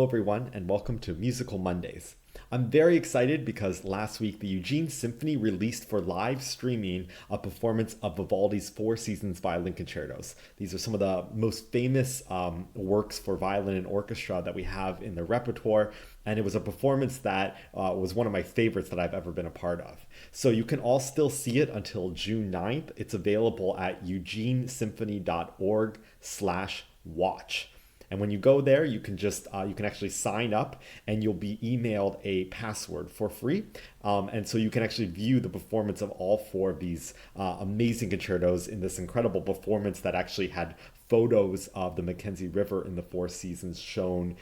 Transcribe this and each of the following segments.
everyone, and welcome to Musical Mondays. I'm very excited because last week the Eugene Symphony released for live streaming a performance of Vivaldi's Four Seasons violin concertos. These are some of the most famous works for violin and orchestra that we have in the repertoire, and it was a performance that was one of my favorites that I've ever been a part of. So you can all still see it until June 9th. It's available at eugenesymphony.org/watch. And when you go there, you can you can actually sign up, and you'll be emailed a password for free. And so you can actually view the performance of all four of these amazing concertos in this incredible performance that actually had photos of the Mackenzie River in the Four Seasons shown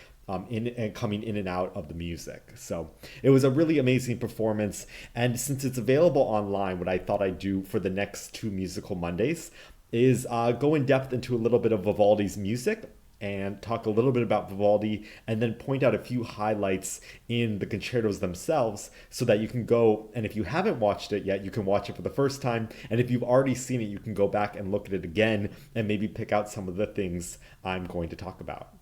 coming in and out of the music. So it was a really amazing performance. And since it's available online, what I thought I'd do for the next two Musical Mondays is go in depth into a little bit of Vivaldi's music and talk a little bit about Vivaldi, and then point out a few highlights in the concertos themselves so that you can go, and if you haven't watched it yet, you can watch it for the first time. And if you've already seen it, you can go back and look at it again and maybe pick out some of the things I'm going to talk about.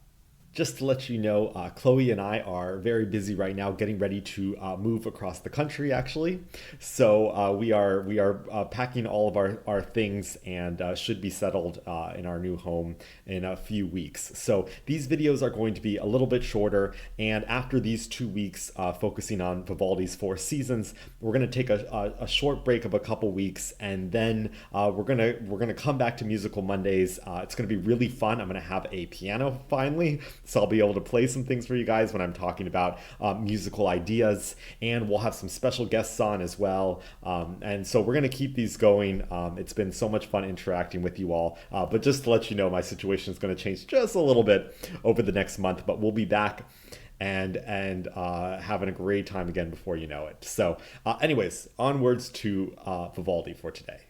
Just to let you know, Chloe and I are very busy right now getting ready to move across the country, actually. So we are packing all of our things and should be settled in our new home in a few weeks. So these videos are going to be a little bit shorter. And after these 2 weeks focusing on Vivaldi's Four Seasons, we're going to take a short break of a couple weeks, and then we're gonna come back to Musical Mondays. It's going to be really fun. I'm going to have a piano finally. So I'll be able to play some things for you guys when I'm talking about musical ideas, and we'll have some special guests on as well. And so we're going to keep these going. It's been so much fun interacting with you all. But just to let you know, my situation is going to change just a little bit over the next month, but we'll be back and having a great time again before you know it. So anyways, onwards to Vivaldi for today.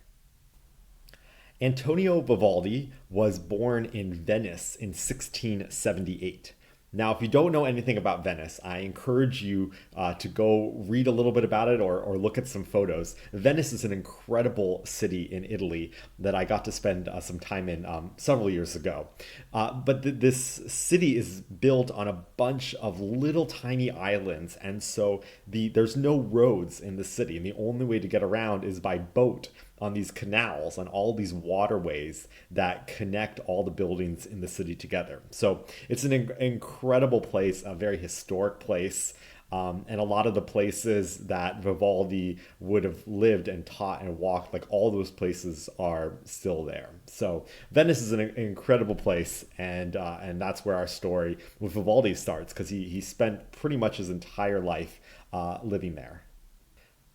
Antonio Vivaldi was born in Venice in 1678. Now, if you don't know anything about Venice, I encourage you to go read a little bit about it or look at some photos. Venice is an incredible city in Italy that I got to spend some time in several years ago. But this city is built on a bunch of little tiny islands, and so there's no roads in the city, and the only way to get around is by boat on these canals, on all these waterways that connect all the buildings in the city together. So it's an incredible place, a very historic place. And a lot of the places that Vivaldi would have lived and taught and walked, like all those places are still there. So Venice is an incredible place, and that's where our story with Vivaldi starts, because he spent pretty much his entire life living there.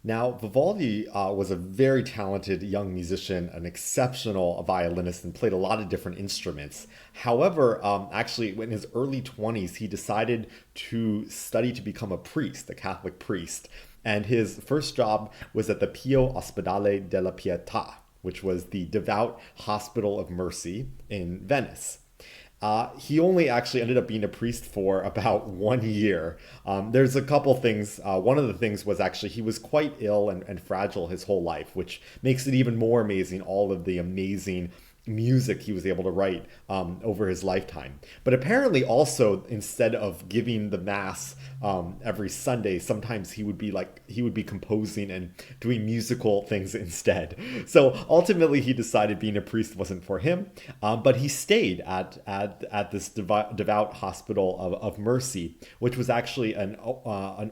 Now, Vivaldi was a very talented young musician, an exceptional violinist, and played a lot of different instruments. However, actually, in his early 20s, he decided to study to become a priest, a Catholic priest. And his first job was at the Pio Ospedale della Pietà, which was the Devout Hospital of Mercy in Venice. He only actually ended up being a priest for about 1 year. There's a couple things. One of the things was actually he was quite ill and fragile his whole life, which makes it even more amazing, all of the amazing music he was able to write over his lifetime. But apparently also, instead of giving the mass every Sunday, sometimes he would be composing and doing musical things instead. So ultimately he decided being a priest wasn't for him, but he stayed at this devout hospital of Mercy, which was actually an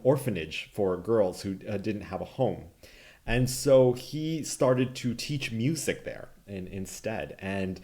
orphanage for girls who didn't have a home. And so he started to teach music there instead. And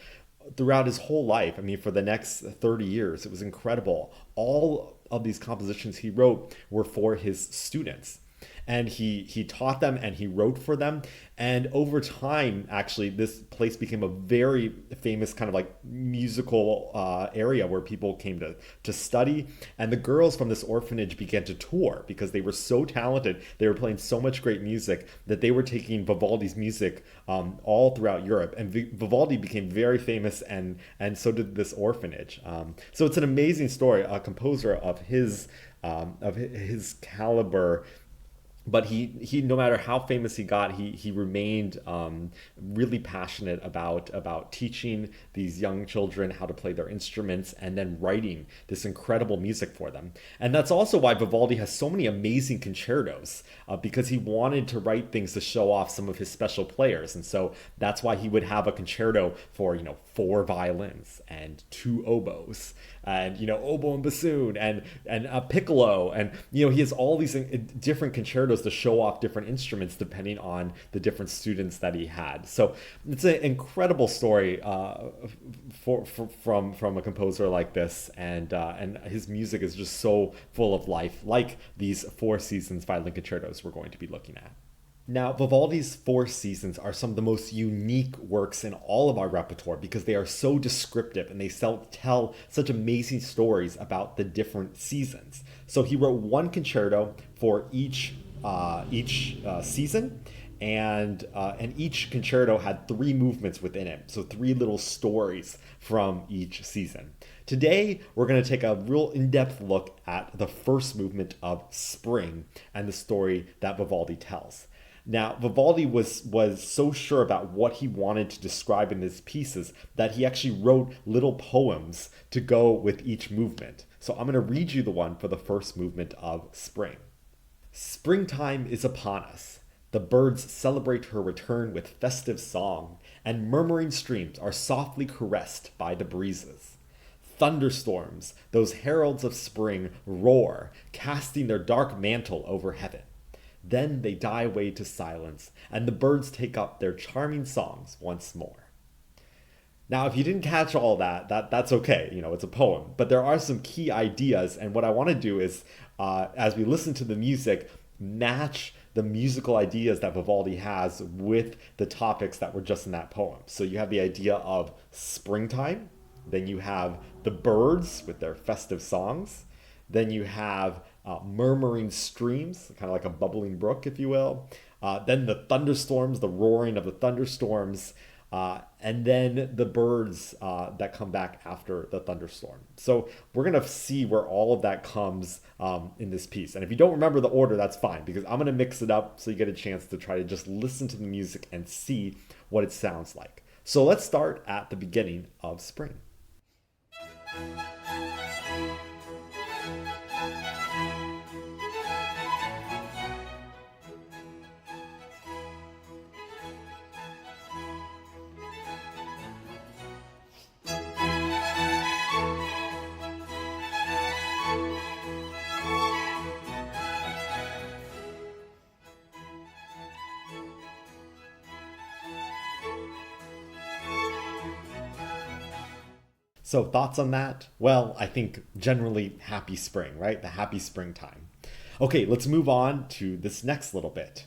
throughout his whole life, I mean, for the next 30 years, it was incredible. All of these compositions he wrote were for his students. And he taught them and he wrote for them. And over time, actually, this place became a very famous kind of like musical area where people came to study. And the girls from this orphanage began to tour because they were so talented. They were playing so much great music that they were taking Vivaldi's music all throughout Europe. And Vivaldi became very famous, and so did this orphanage. So it's an amazing story. A composer of his caliber But he no matter how famous he got, he remained really passionate about teaching these young children how to play their instruments and then writing this incredible music for them. And that's also why Vivaldi has so many amazing concertos, because he wanted to write things to show off some of his special players. And so that's why he would have a concerto for, four violins and two oboes and, oboe and bassoon and a piccolo. And, he has all these different concertos to show off different instruments depending on the different students that he had. So it's an incredible story from a composer like this, and his music is just so full of life, like these Four Seasons violin concertos we're going to be looking at. Now, Vivaldi's Four Seasons are some of the most unique works in all of our repertoire because they are so descriptive and they tell such amazing stories about the different seasons. So he wrote one concerto for each season, and each concerto had three movements within it, so three little stories from each season. Today, we're going to take a real in-depth look at the first movement of Spring and the story that Vivaldi tells. Now, Vivaldi was so sure about what he wanted to describe in his pieces that he actually wrote little poems to go with each movement. So I'm going to read you the one for the first movement of Spring. Springtime is upon us. The birds celebrate her return with festive song, and murmuring streams are softly caressed by the breezes. Thunderstorms, those heralds of spring, roar, casting their dark mantle over heaven. Then they die away to silence, and the birds take up their charming songs once more. Now, if you didn't catch all that's okay. It's a poem. But there are some key ideas, and what I want to do is, as we listen to the music, match the musical ideas that Vivaldi has with the topics that were just in that poem. So you have the idea of springtime, then you have the birds with their festive songs, then you have murmuring streams, kind of like a bubbling brook, if you will. Then the thunderstorms, the roaring of the thunderstorms, and then the birds that come back after the thunderstorm. So we're going to see where all of that comes in this piece. And if you don't remember the order, that's fine, because I'm going to mix it up so you get a chance to try to just listen to the music and see what it sounds like. So let's start at the beginning of Spring. So thoughts on that? Well, I think generally happy spring, right? The happy springtime. Okay, let's move on to this next little bit.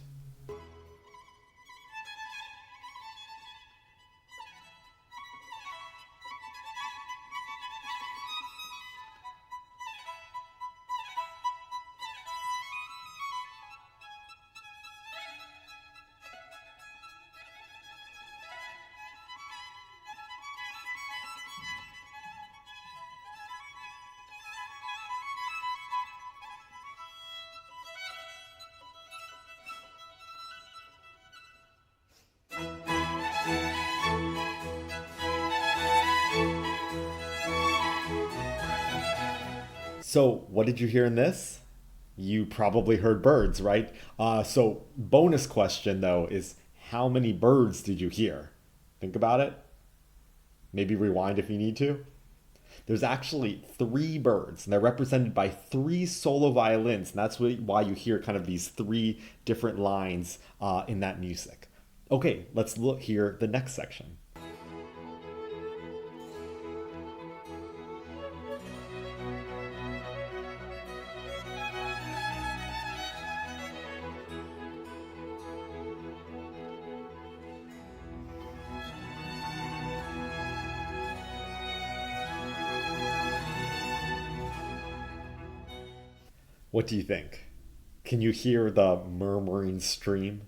So what did you hear in this? You probably heard birds, right? So bonus question though is how many birds did you hear? Think about it. Maybe rewind if you need to. There's actually three birds, and they're represented by three solo violins, and that's why you hear kind of these three different lines in that music. Okay, let's hear the next section. What do you think? Can you hear the murmuring stream?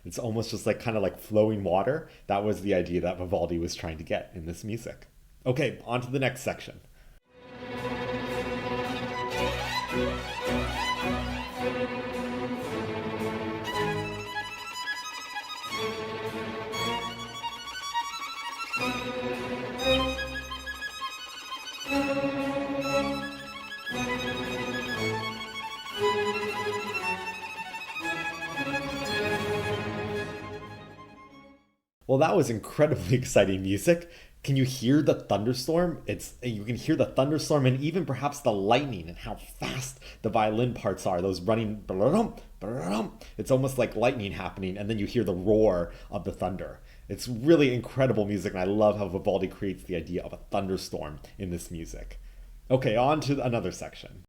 It's almost just like kind of like flowing water. That was the idea that Vivaldi was trying to get in this music. Okay, on to the next section. Well, that was incredibly exciting music. Can you hear the thunderstorm? You can hear the thunderstorm and even perhaps the lightning and how fast the violin parts are. Those running, it's almost like lightning happening, and then you hear the roar of the thunder. It's really incredible music, and I love how Vivaldi creates the idea of a thunderstorm in this music. Okay, on to another section.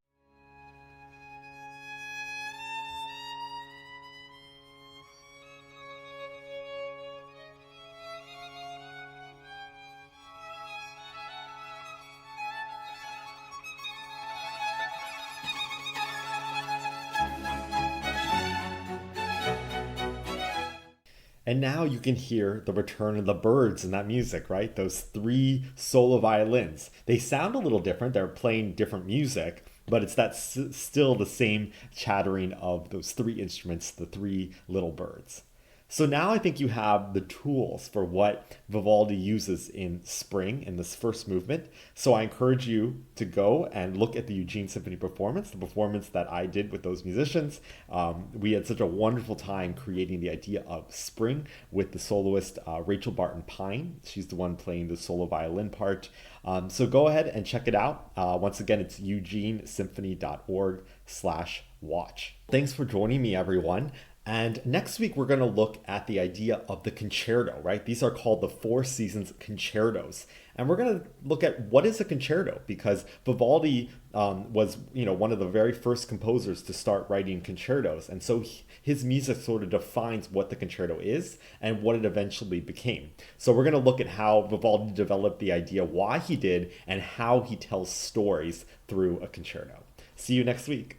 And now you can hear the return of the birds in that music, right? Those three solo violins. They sound a little different. They're playing different music, but it's still the same chattering of those three instruments, the three little birds. So now I think you have the tools for what Vivaldi uses in Spring in this first movement. So I encourage you to go and look at the Eugene Symphony performance, the performance that I did with those musicians. We had such a wonderful time creating the idea of Spring with the soloist Rachel Barton Pine. She's the one playing the solo violin part. So go ahead and check it out. Once again, it's eugenesymphony.org/watch. Thanks for joining me, everyone. And next week, we're going to look at the idea of the concerto, right? These are called the Four Seasons concertos. And we're going to look at what is a concerto, because Vivaldi was, one of the very first composers to start writing concertos. And so his music sort of defines what the concerto is and what it eventually became. So we're going to look at how Vivaldi developed the idea, why he did, and how he tells stories through a concerto. See you next week.